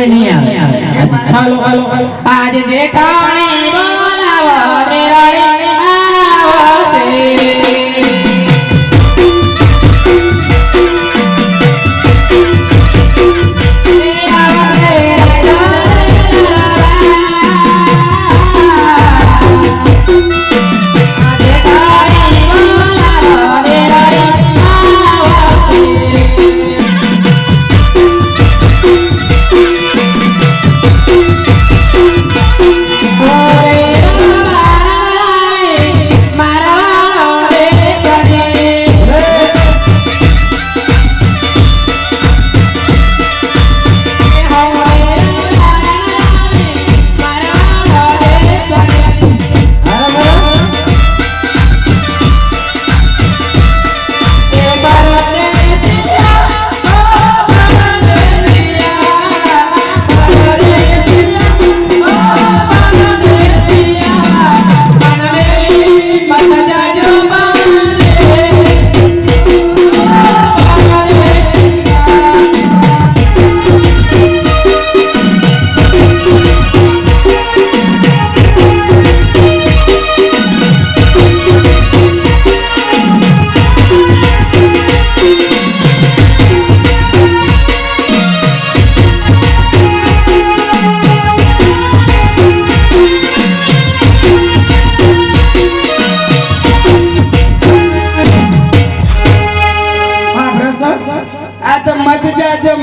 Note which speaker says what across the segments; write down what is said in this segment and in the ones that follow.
Speaker 1: नहीं आवे hello hello आज जेठाणी बोलावा तेराड़ी आवसे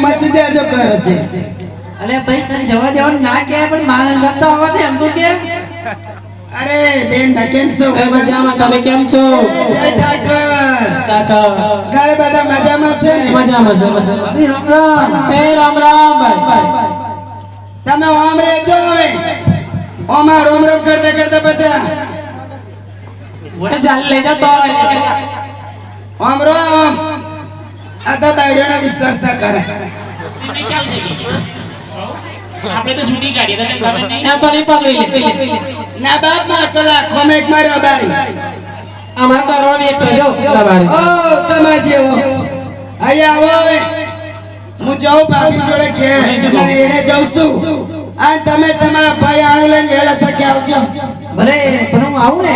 Speaker 2: मत जाजो करे छे
Speaker 1: अरे भाई तने जवा देवन ना के पण मांग करतो आवा दे हम तो के
Speaker 2: अरे बेन केम છો
Speaker 1: મજામાં તમે કેમ છો
Speaker 2: જય ઠાકર
Speaker 1: કાકા
Speaker 2: ઘરે બધા મજામાં છે
Speaker 1: મજામાં છે રામ રામ એ રામ રામ ભાઈ
Speaker 2: તમે ઓમ રેજો હવે ઓમાં રોમ રોમ કરતે કરતે બચા
Speaker 1: ઓને જાલ લે જા તો
Speaker 2: ઓમ રોમ आता बायडोना विश्वास ना करा
Speaker 3: આપણે તો છૂટી કાઢી તને ખબર નહીં
Speaker 1: એ પણ પકડી લે
Speaker 2: ના બાપ માં તો લાખો में एक मारो बारी
Speaker 1: અમાર કરોડ એક છે જો બારી
Speaker 2: ओ તમા જેવો આયા આવો હવે હું જાઉં ભાભી જોડે કે મને એડે જાઉં છું આ તમે તમારા ભાઈ આણો લઈને વેલા તકે આવજો
Speaker 1: ભલે પણ હું આવું ને